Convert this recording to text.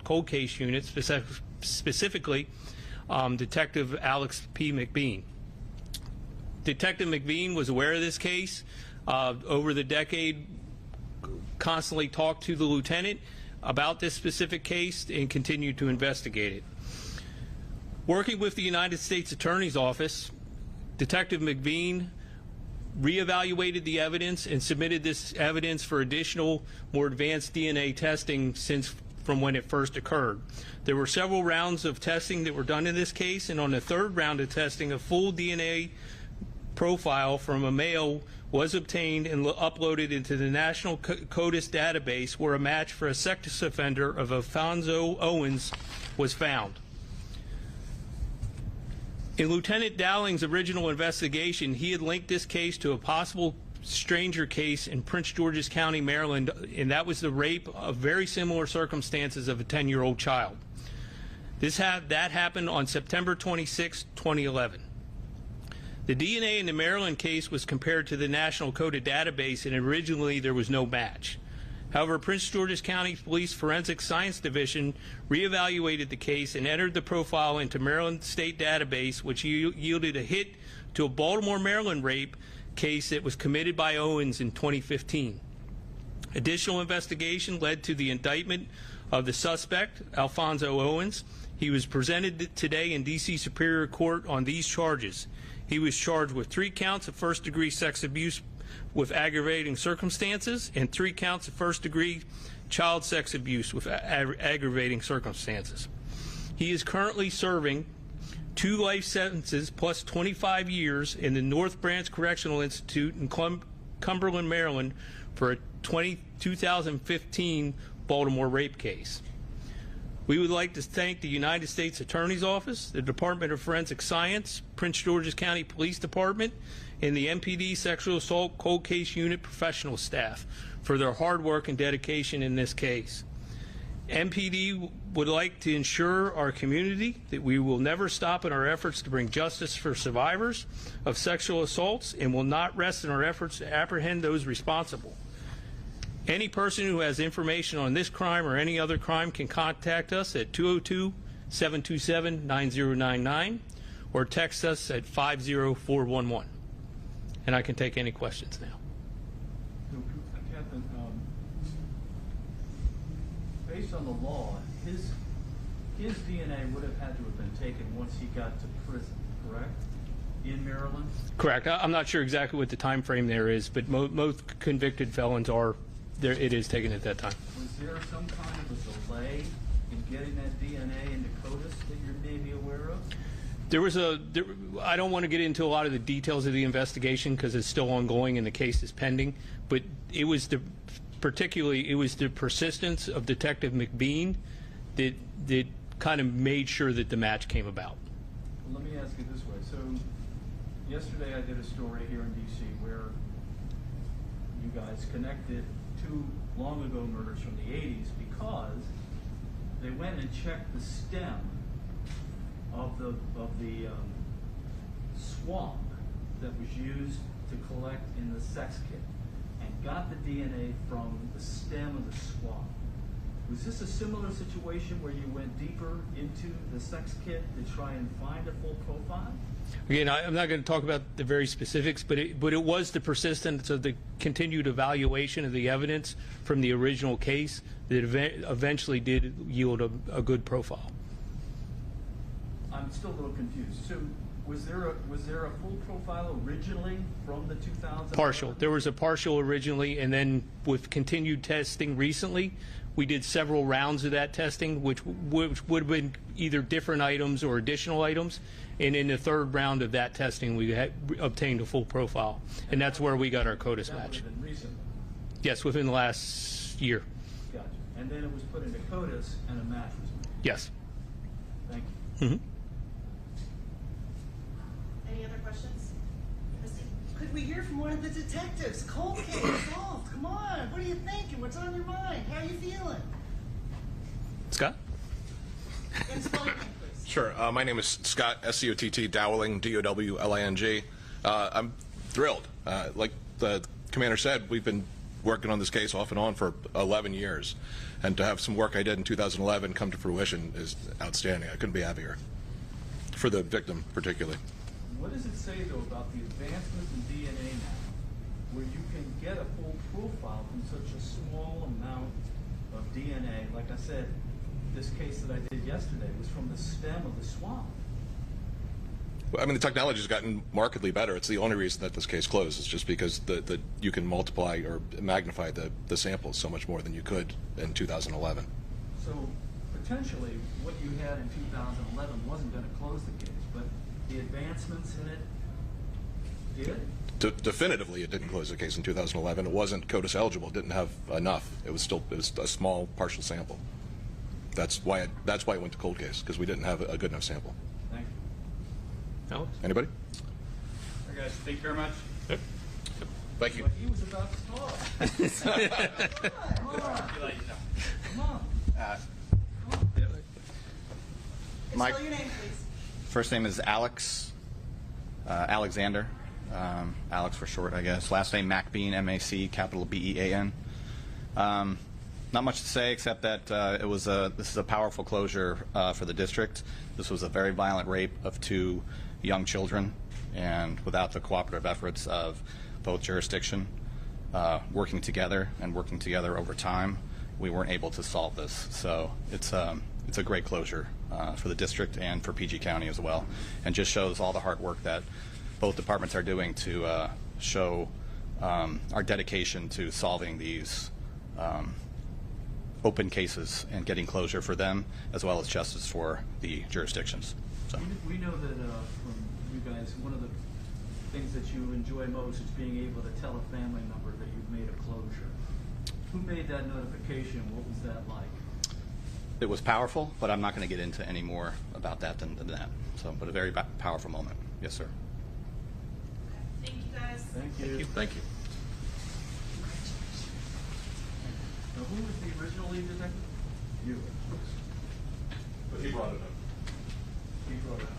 Cold Case Unit, specifically Detective Alex P. McBean. Detective McBean was aware of this case. Over the decade, constantly talked to the lieutenant about this specific case and continued to investigate it. Working with the United States Attorney's Office, Detective McBean reevaluated the evidence and submitted this evidence for additional, more advanced DNA testing from when it first occurred. There were several rounds of testing that were done in this case, and on the third round of testing, a full DNA profile from a male was obtained and uploaded into the National CODIS database, where a match for a sex offender of Alfonso Owens was found. In Lieutenant Dowling's original investigation, he had linked this case to a possible stranger case in Prince George's County, Maryland, and that was the rape of very similar circumstances of a 10-year-old child. That happened on September 26, 2011. The DNA in the Maryland case was compared to the National CODIS database, and originally there was no match. However, Prince George's County Police Forensic Science Division reevaluated the case and entered the profile into Maryland State Database, which yielded a hit to a Baltimore, Maryland rape case that was committed by Owens in 2015. Additional investigation led to the indictment of the suspect, Alfonso Owens. He was presented today in D.C. Superior Court on these charges. He was charged with 3 counts of first-degree sex abuse with aggravating circumstances and 3 counts of first-degree child sex abuse with aggravating circumstances. He is currently serving 2 life sentences plus 25 years in the North Branch Correctional Institute in Cumberland, Maryland for a 2015 Baltimore rape case. We would like to thank the United States Attorney's Office, the Department of Forensic Science, Prince George's County Police Department, and the MPD Sexual Assault Cold Case Unit professional staff for their hard work and dedication in this case. MPD would like to ensure our community that we will never stop in our efforts to bring justice for survivors of sexual assaults and will not rest in our efforts to apprehend those responsible. Any person who has information on this crime or any other crime can contact us at 202-727-9099 or text us at 50411. And I can take any questions now. Captain, based on the law, his DNA would have had to have been taken once he got to prison, correct? In Maryland? Correct. I'm not sure exactly what the time frame there is, but most convicted felons are there. It is taken at that time. Was there some kind of a delay in getting that DNA into CODIS that you may be aware of? I don't want to get into a lot of the details of the investigation because it's still ongoing and the case is pending, but it was the persistence of Detective McBean that kind of made sure that the match came about. Well, let me ask you this way. So yesterday I did a story here in D.C. where you guys connected 2 long ago murders from the 80s because they went and checked the stem of the swab that was used to collect in the sex kit and got the DNA from the stem of the swab. Was this a similar situation where you went deeper into the sex kit to try and find a full profile? Again, I'm not going to talk about the very specifics, but it was the persistence of the continued evaluation of the evidence from the original case that eventually did yield a good profile. I'm still a little confused. So was there a full profile originally from the 2000? Partial. There was a partial originally, and then with continued testing recently, we did several rounds of that testing, which would have been either different items or additional items. And in the third round of that testing, we obtained a full profile, and that's where we got our CODIS match. That would have been recently? Yes, within the last year. Gotcha. And then it was put into CODIS, and a match was made? Yes. Thank you. Mm-hmm. Any other questions? Christy? Could we hear from one of the detectives? Cold case solved. Come on. What are you thinking? What's on your mind? How are you feeling? Scott? And spell your name, please. Sure. My name is Scott, S-C-O-T-T, Dowling, D-O-W-L-A-N-G. I'm thrilled. Like the commander said, we've been working on this case off and on for 11 years. And to have some work I did in 2011 come to fruition is outstanding. I couldn't be happier. For the victim, particularly. What does it say, though, about the advancements in DNA now, where you can get a full profile from such a small amount of DNA? Like I said, this case that I did yesterday was from the stem of the swamp. Well, I mean, the technology has gotten markedly better. It's the only reason that this case closed. It's just because you can multiply or magnify the samples so much more than you could in 2011. So potentially, what you had in 2011 wasn't going to close the case, but the advancements in it did? Definitively, it didn't close the case in 2011. It wasn't CODIS eligible. It didn't have enough. It was a small partial sample. That's why it went to cold case, because we didn't have a good enough sample. Thank you. Alex? Anybody? All right, guys, thank you very much. Yep. Thank you. But he was about to talk. Come on. Come on. Spell your name, please. First name is Alex, Alexander, Alex for short, I guess. Last name MacBean, M-A-C, capital B-E-A-N. Not much to say except that this is a powerful closure for the district. This was a very violent rape of 2 young children, and without the cooperative efforts of both jurisdiction working together over time, we weren't able to solve this. So it's a great closure for the district and for PG County as well, and just shows all the hard work that both departments are doing to show our dedication to solving these open cases and getting closure for them, as well as justice for the jurisdictions. So. We know that from you guys, one of the things that you enjoy most is being able to tell a family member that you've made a closure. Who made that notification? What was that like? It was powerful, but I'm not going to get into any more about that than that. So, but a very powerful moment. Yes, sir. Thank you, guys. Thank you. Thank you. Now, who was the original lead detective? You. But he brought it up. He brought it up.